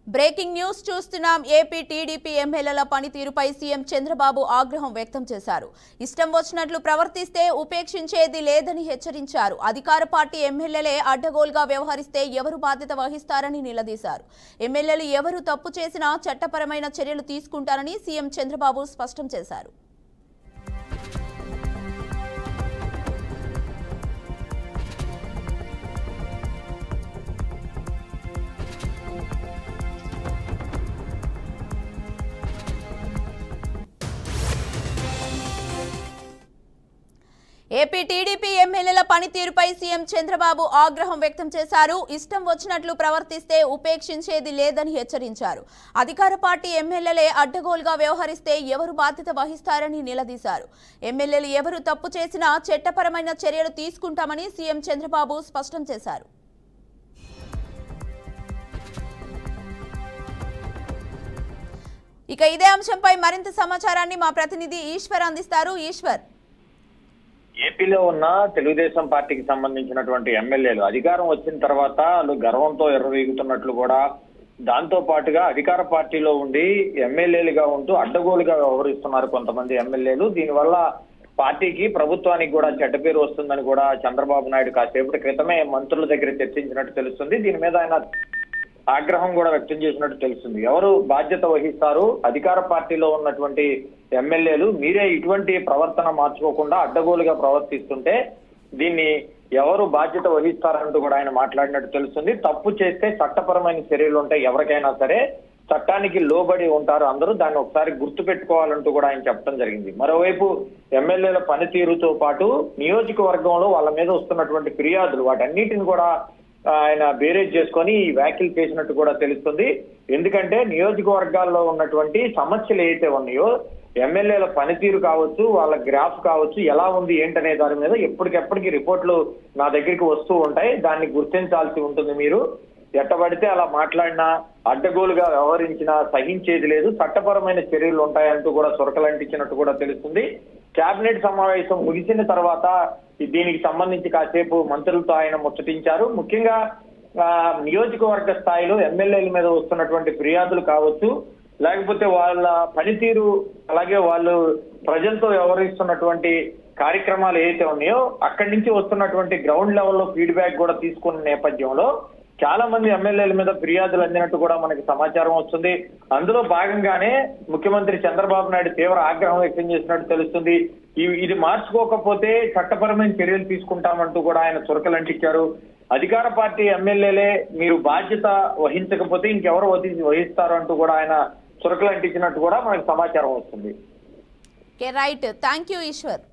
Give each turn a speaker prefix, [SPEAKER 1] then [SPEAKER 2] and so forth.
[SPEAKER 1] Breaking news చూస్తున్నాం. AP TDP ఎమ్మెల్యేల పనితీరుపై సీఎం చంద్రబాబు ఆగ్రహం వ్యక్తం చేశారు. ఇష్టం వచ్చినట్లు ప్రవర్తిస్తే ఉపేక్షించేది లేదని హెచ్చరించారు. అధికార పార్టీ ఎమ్మెల్యేలే అడ్డగోలుగా వ్యవహరిస్తే ఎవరు బాధ్యత వహిస్తారని నిలదీశారు. ఎమ్మెల్యేలు ఎవరు తప్పు చేసినా చట్టపరమైన చర్యలు తీసుకుంటారని సీఎం చంద్రబాబు స్పష్టం చేశారు. ఏపీ టీడీపీ ఎమ్మెల్యేల పనితీరుపై సీఎం చంద్రబాబు ఆగ్రహం వ్యక్తం చేశారు. ఇష్టం వచ్చినట్లు ప్రవర్తిస్తే ఉపేక్షించేది లేదని హెచ్చరించారు. అధికార పార్టీ ఎమ్మెల్యేలే అడ్డగోలుగా వ్యవహరిస్తే ఎవరు బాధ్యత వహిస్తారని నిలదీశారు. ఎమ్మెల్యేలు ఎవరు తప్పు చేసినా చట్టపరమైన చర్యలు తీసుకుంటామని సీఎం చంద్రబాబు స్పష్టం చేశారు. ఇక ఇదే అంశంపై మరింత సమాచారాన్ని మా ప్రతినిధి ఈశ్వర్ అందిస్తారు. ఈశ్వర్,
[SPEAKER 2] ఏపీలో ఉన్న తెలుగుదేశం పార్టీకి సంబంధించినటువంటి ఎమ్మెల్యేలు అధికారం వచ్చిన తర్వాత వాళ్ళు గర్వంతో ఎర్రవీగుతున్నట్లు కూడా, దాంతో పాటుగా అధికార పార్టీలో ఉండి ఎమ్మెల్యేలుగా ఉంటూ అడ్డగోలుగా వ్యవహరిస్తున్నారు కొంతమంది ఎమ్మెల్యేలు. దీనివల్ల పార్టీకి ప్రభుత్వానికి కూడా చెడ్డ పేరు వస్తుందని కూడా చంద్రబాబు నాయుడు కాసేపటి క్రితమే మంత్రుల దగ్గర చర్చించినట్టు తెలుస్తుంది. దీని మీద ఆయన ఆగ్రహం కూడా వ్యక్తం చేసినట్టు తెలుస్తుంది. ఎవరు బాధ్యత వహిస్తారు? అధికార పార్టీలో ఉన్నటువంటి ఎమ్మెల్యేలు మీరే ఇటువంటి ప్రవర్తన మార్చుకోకుండా అడ్డగోలుగా ప్రవర్తిస్తుంటే దీన్ని ఎవరు బాధ్యత వహిస్తారంటూ కూడా ఆయన మాట్లాడినట్టు తెలుస్తుంది. తప్పు చేస్తే చట్టపరమైన చర్యలు ఉంటాయి, ఎవరికైనా సరే చట్టానికి లోబడి ఉంటారు అందరూ, దాన్ని ఒకసారి గుర్తు పెట్టుకోవాలంటూ కూడా ఆయన చెప్పడం జరిగింది. మరోవైపు ఎమ్మెల్యేల పనితీరుతో పాటు నియోజకవర్గంలో వాళ్ళ మీద వస్తున్నటువంటి ఫిర్యాదులు వాటన్నిటిని కూడా ఆయన బేరేజ్ చేసుకొని ఈ వ్యాఖ్యలు చేసినట్టు కూడా తెలుస్తుంది. ఎందుకంటే నియోజకవర్గాల్లో ఉన్నటువంటి సమస్యలు ఏవైతే ఉన్నాయో, ఎమ్మెల్యేల పనితీరు కావచ్చు, వాళ్ళ గ్రాఫ్ కావచ్చు, ఎలా ఉంది ఏంటనే దాని మీద ఎప్పటికెప్పటికి రిపోర్ట్లు నా దగ్గరికి వస్తూ ఉంటాయి. దాన్ని గుర్తించాల్సి ఉంటుంది. మీరు ఎట్టబడితే అలా మాట్లాడినా, అడ్డగోలుగా వ్యవహరించినా సహించేది లేదు, చట్టపరమైన చర్యలు ఉంటాయంటూ కూడా సొరకలంటించినట్టు కూడా తెలుస్తుంది. కేబినెట్ సమావేశం ముగిసిన తర్వాత దీనికి సంబంధించి కాసేపు మంత్రులతో ఆయన ముచ్చటించారు. ముఖ్యంగా నియోజకవర్గ స్థాయిలో ఎమ్మెల్యేల మీద వస్తున్నటువంటి ఫిర్యాదులు కావచ్చు, లేకపోతే వాళ్ళ పనితీరు, అలాగే వాళ్ళు ప్రజలతో వ్యవహరిస్తున్నటువంటి కార్యక్రమాలు ఏవైతే ఉన్నాయో అక్కడి నుంచి వస్తున్నటువంటి గ్రౌండ్ లెవెల్లో ఫీడ్బ్యాక్ కూడా తీసుకున్న నేపథ్యంలో చాలా మంది ఎమ్మెల్యేల మీద ఫిర్యాదులు అందినట్టు కూడా మనకి సమాచారం వస్తుంది. అందులో భాగంగానే ముఖ్యమంత్రి చంద్రబాబు నాయుడు తీవ్ర ఆగ్రహం వ్యక్తం చేసినట్టు తెలుస్తుంది. ఇది మార్చుకోకపోతే చట్టపరమైన చర్యలు తీసుకుంటామంటూ కూడా ఆయన చురకలంటించారు. అధికార పార్టీ ఎమ్మెల్యేలే మీరు బాధ్యత వహించకపోతే ఇంకెవరు వహిస్తారు అంటూ కూడా ఆయన చురకలంటించినట్టు కూడా మనకి సమాచారం వస్తుంది.
[SPEAKER 1] Right, thank you Eshwar.